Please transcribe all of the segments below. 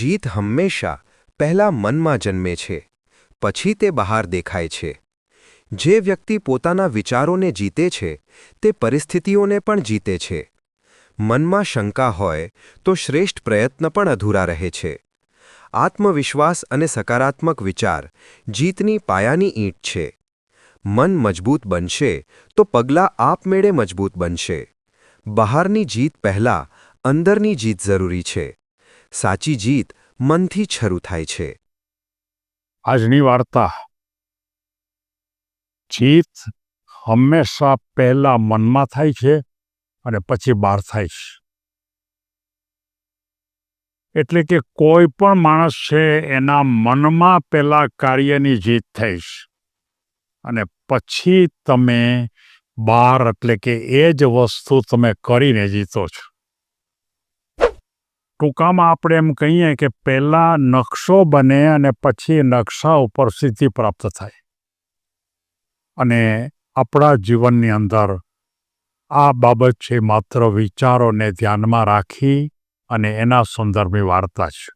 જીત હંમેશા પહેલા મનમાં જન્મે છે, પછી તે બહાર દેખાય છે. જે વ્યક્તિ પોતાના વિચારોને જીતે છે, તે પરિસ્થિતિઓને પણ જીતે છે. મનમાં શંકા હોય તો શ્રેષ્ઠ પ્રયત્ન પણ અધૂરા રહે છે. આત્મવિશ્વાસ અને સકારાત્મક વિચાર જીતની પાયાની ઈંટ છે. મન મજબૂત બનશે તો પગલાં આપમેળે મજબૂત બનશે. બહારની જીત પહેલાં અંદરની જીત જરૂરી છે. સાચી જીત મનથી જ શરૂ થાય છે. આજની વાર્તા. જીત હંમેશા પહેલા મનમાં થાય છે અને પછી બહાર થાય છે. એટલે કે કોઈ પણ માણસ છે એના મનમાં પહેલા કાર્યની જીત થાય છે અને પછી તમે બહાર એટલે કે એ જ વસ્તુ તમે કરીને જીતો છો. ટૂંકામાં આપણે એમ કહીએ કે પહેલા નકશો બને અને પછી નકશા ઉપર સિદ્ધિ પ્રાપ્ત થાય. અને આપણા જીવનની અંદર આ બાબત છે માત્ર વિચારોને ધ્યાનમાં રાખી અને એના સંદર્ભની વાર્તા છે.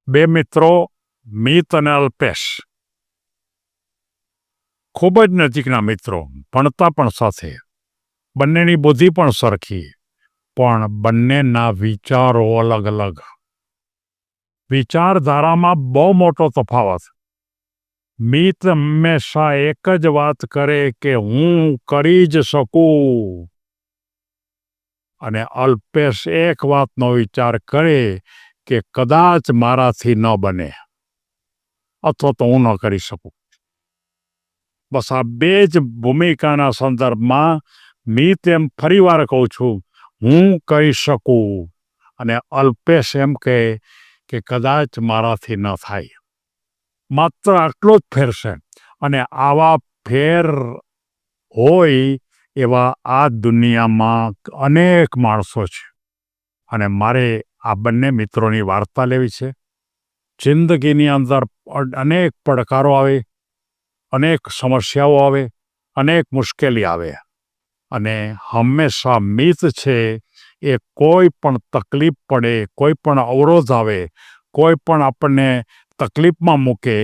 બે મિત્રો, મિત અને અલ્પેશ, ખૂબ જ નજીકના મિત્રો, ભણતા પણ સાથે, બંનેની બુદ્ધિ પણ સરખી, પણ બંનેના વિચારો અલગ અલગ. વિચારધારામાં બહુ મોટો તફાવત. મિત હંમેશા એક જ વાત કરે કે હું કરી જ શકું, અને અલ્પેશ એક વાતનો વિચાર કરે કે કદાચ મારાથી ન બને અથવા તો હું ન કરી શકું. બસ આ બે જ ભૂમિકાના સંદર્ભમાં મિત એમ ફરીવાર કહું છું, હું કરી શકું, અને અલ્પેશ એમ કહે કે કદાચ મારાથી ન થાય. માત્ર આટલો જ ફેર છે. અને આવા ફેર હોય એવા આ દુનિયામાં અનેક માણસો છે. અને મારે આ બંને મિત્રોની વાર્તા લેવી છે. જિંદગીની અંદર અનેક પડકારો આવે, અનેક સમસ્યાઓ આવે, અનેક મુશ્કેલી આવે, અને હંમેશા મિત છે એ કોઈ પણ તકલીફ પડે, કોઈ પણ અવરોધ આવે, કોઈ પણ આપણને તકલીફમાં મૂકે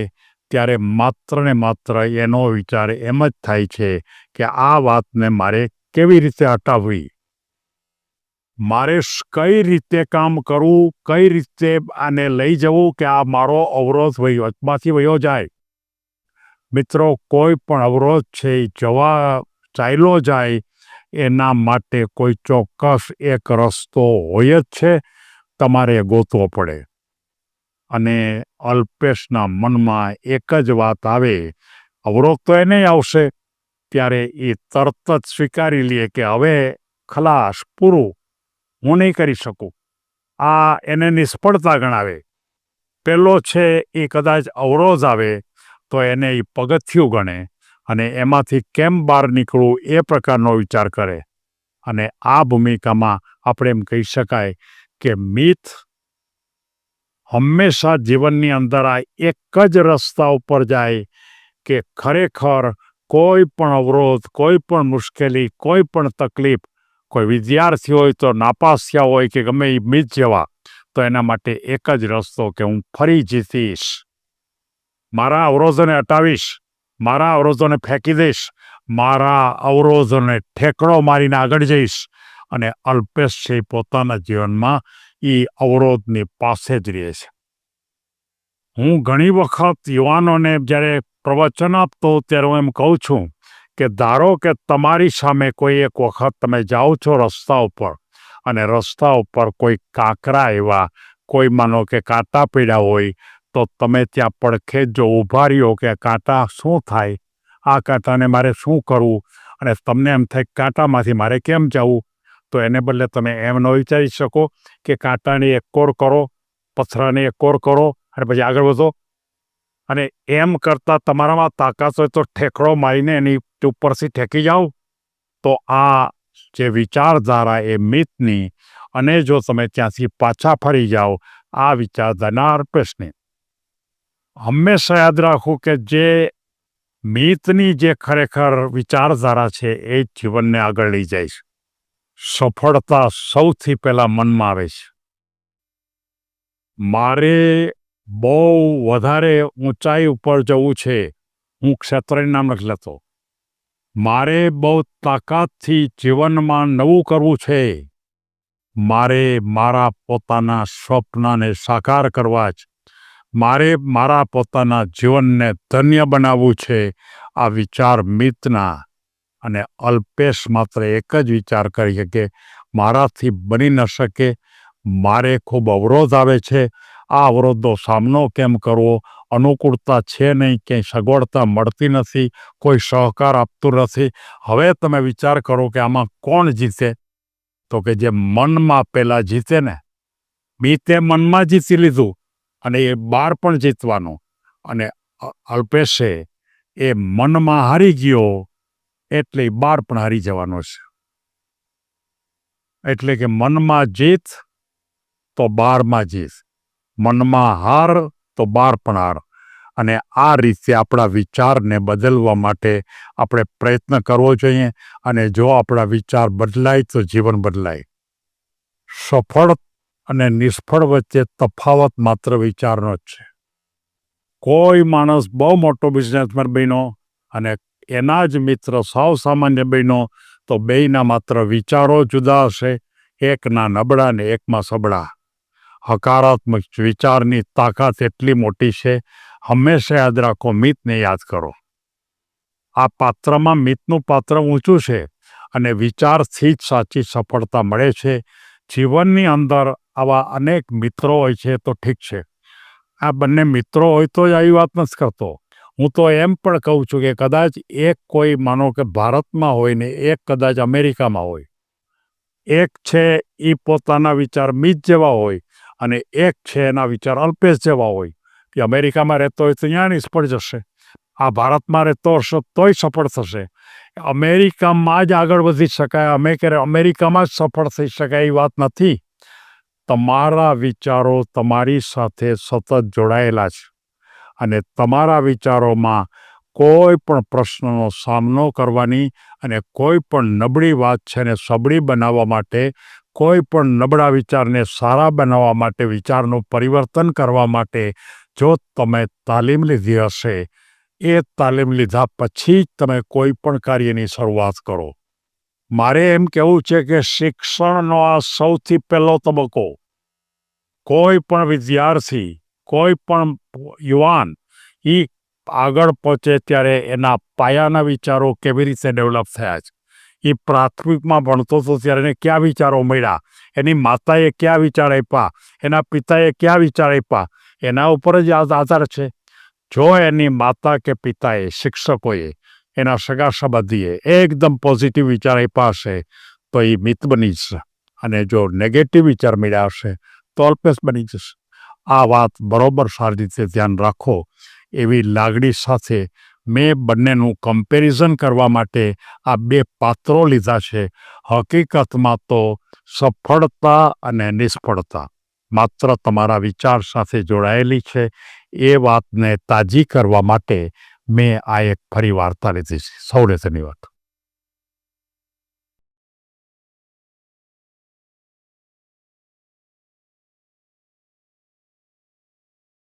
ત્યારે માત્ર ને માત્ર એનો વિચાર એમ જ થાય છે કે આ વાતને મારે કેવી રીતે હટાવવી, મારે કઈ રીતે કામ કરવું, કઈ રીતે આને લઈ જવું કે આ મારો અવરોધ વચમાંથી વયો જાય. મિત્રો, કોઈ પણ અવરોધ છે જવા ચાલ્યો જાય એના માટે કોઈ ચોક્કસ એક રસ્તો હોય જ છે, તમારે ગોતવો પડે. અને અલ્પેશના મનમાં એક જ વાત આવે, અવરોધ તો એને આવશે, ત્યારે એ તરત જ સ્વીકારી લે કે હવે ખલાસ, પૂરું, હું નહીં કરી શકું. આ એને નિષ્ફળતા ગણાવે. પેલો છે એ કદાચ અવરોધ આવે તો એને એ પગથિયું ગણે અને એમાંથી કેમ બહાર નીકળવું એ પ્રકારનો વિચાર કરે. અને આ ભૂમિકામાં આપણે એમ કહી શકાય કે મિત હંમેશા જીવનની અંદર આ એક જ રસ્તા ઉપર જાય કે ખરેખર કોઈ પણ અવરોધ, કોઈ પણ મુશ્કેલી, કોઈ પણ તકલીફ, કોઈ વિદ્યાર્થી હોય તો નાપાસ થયા હોય કે ગમે એ મિત જેવા, તો એના માટે એક જ રસ્તો કે હું ફરી જીતીશ, મારા અવરોધોને હટાવીશ, મારા અવરોધોને ફેંકી દઈશ, મારા અવરોધોને ઠેકડો મારીને આગળ જઈશ. અને અલ્પેશ છે પોતાના જીવનમાં એ અવરોધની પાસે જ રહે છે. હું ઘણી વખત યુવાનોને જ્યારે પ્રવચન આપતો ત્યારે હું એમ કહું છું કે ધારો કે તમારી સામે કોઈ એક વખત તમે જાઓ છો રસ્તા ઉપર, અને રસ્તા ઉપર કોઈ કાંકરા એવા, કોઈ માનો કે કાંટા પડ્યા હોય, તો તમે ત્યાં પડખે જો ઊભા રહ્યો કે કાંટા શું થાય, આ કાંટાને મારે શું કરવું, અને તમને એમ થાય કાંટામાંથી મારે કેમ જવું, તો એને બદલે તમે એમ ન વિચારી શકો કે કાંટાને એક કોર કરો, પથરાને એક કોર કરો અને પછી આગળ વધો. અને એમ કરતાં તમારામાં તાકાત હોય તો ઠેકડો મારીને એની ઉપરથી ઠેકી જાઓ. તો આ જે વિચારધારા એ મિતની, અને જો તમે ત્યાંથી પાછા ફરી જાઓ આ વિચારધારા અલ્પેશની. હંમેશા યાદ રાખવું કે જે મિતની જે ખરેખર વિચારધારા છે એ જીવનને આગળ લઈ જાય છે. સફળતા સૌથી પહેલાં મનમાં આવે છે. મારે બહુ વધારે ઊંચાઈ ઉપર જવું છે, હું ક્ષેત્રનું નામ નથી લેતો. મારે બહુ તાકાતથી જીવનમાં નવું કરવું છે. મારે મારા પોતાના સ્વપ્નને સાકાર કરવા છે. મારે મારા પોતાના જીવનને ધન્ય બનાવવું છે. આ વિચાર મિતના અને અલ્પેશ માત્ર એક જ વિચાર કરી કે મારાથી બની ન શકે, મારે ખૂબ અવરોધ આવે છે, આ અવરોધનો સામનો કેમ કરવો, અનુકૂળતા છે નહીં, ક્યાંય સગવડતા મળતી નથી, કોઈ સહકાર આપતું નથી. હવે તમે વિચાર કરો કે આમાં કોણ જીતે? તો કે જે મનમાં પહેલાં જીતે ને, મિતે મનમાં જીતી લીધું અને એ બહાર પણ જીતવાનું, અને અલ્પેશે એ મનમાં હારી ગયો એટલે બહાર પણ હારી જવાનો છે. એટલે કે મનમાં જીત તો બહારમાં જીત, મનમાં હાર તો બહાર પણ હાર. અને આ રીતે આપણા વિચારને બદલવા માટે આપણે પ્રયત્ન કરવો જોઈએ. અને જો આપણા વિચાર બદલાય તો જીવન બદલાય. સફળ અને નિષ્ફળ વચ્ચે તફાવત માત્ર વિચારનો જ છે. કોઈ માણસ બહુ મોટો બિઝનેસમેન બન્યો અને એના જ મિત્ર સાવ સામાન્ય બન્યો તો બેયના માત્ર વિચારો જુદા હશે, એકના નબળા ને એકમાં સબળા. હકારાત્મક વિચારની તાકાત એટલી મોટી છે. હંમેશા યાદ રાખો, મિતને યાદ કરો. આ પાત્રમાં મિતનું પાત્ર ઊંચું છે અને વિચારથી જ સાચી સફળતા મળે છે. જીવનની અંદર આવા અનેક મિત્રો હોય છે તો ઠીક છે, આ બંને મિત્રો હોય તો જ આવી વાત નથી કરતો. હું તો એમ પણ કહું છું કે કદાચ એક કોઈ માનો કે ભારતમાં હોય ને એક કદાચ અમેરિકામાં હોય. એક છે એ પોતાના વિચાર મિત જેવા હોય અને એક છે એના વિચાર અલ્પેશ જેવા હોય. કે અમેરિકામાં રહેતો હોય તો ત્યાં નિષ્ફળ જશે, આ ભારતમાં રહેતો હશે તોય સફળ થશે. અમેરિકામાં જ આગળ વધી શકાય, અમેરિકામાં જ સફળ થઈ શકાય એ વાત નથી. તમારા વિચારો તમારી સાથે સતત જોડાયેલા છે અને તમારા વિચારોમાં કોઈ પણ પ્રશ્નનો સામનો કરવાની અને કોઈ પણ નબળી વાત છે ને સબળી બનાવવા માટે, કોઈ પણ નબળા વિચારને સારા બનાવવા માટે, વિચારનું પરિવર્તન કરવા માટે જો તમે તાલીમ લીધી હશે, એ તાલીમ લીધા પછી જ તમે કોઈ પણ કાર્યની શરૂઆત કરો. મારે એમ કહેવું છે કે શિક્ષણનો આ સૌથી પહેલો તબક્કો. કોઈ પણ વિદ્યાર્થી, કોઈ પણ યુવાન એ આગળ પહોંચે ત્યારે એના પાયાના વિચારો કેવી રીતે ડેવલપ થયા છે. એ પ્રાથમિકમાં ભણતો હતો ત્યારે એને કયા વિચારો મળ્યા, એની માતાએ કયા વિચાર આપ્યા, એના પિતાએ કયા વિચાર આપ્યા, એના ઉપર જ આધાર છે. જો એની માતા કે પિતાએ, શિક્ષકોએ, એના સગા સંબંધીએ એકદમ પોઝિટિવ વિચાર આપ્યા હશે તો એ મિત બની જશે, અને જો નેગેટિવ વિચાર મળ્યા હશે તો અલ્પેશ બની જશે. આ વાત બરોબર સારી રીતે ધ્યાન રાખો. એવી લાગણી સાથે મેં બંનેનું કમ્પેરિઝન કરવા માટે આ બે પાત્રો લીધા છે. હકીકતમાં તો સફળતા અને નિષ્ફળતા માત્ર તમારા વિચાર સાથે જોડાયેલી છે. એ વાતને તાજી કરવા માટે મેં આ એક ફરી વાર્તા લીધી છે. સૌને ધન્યવાદ.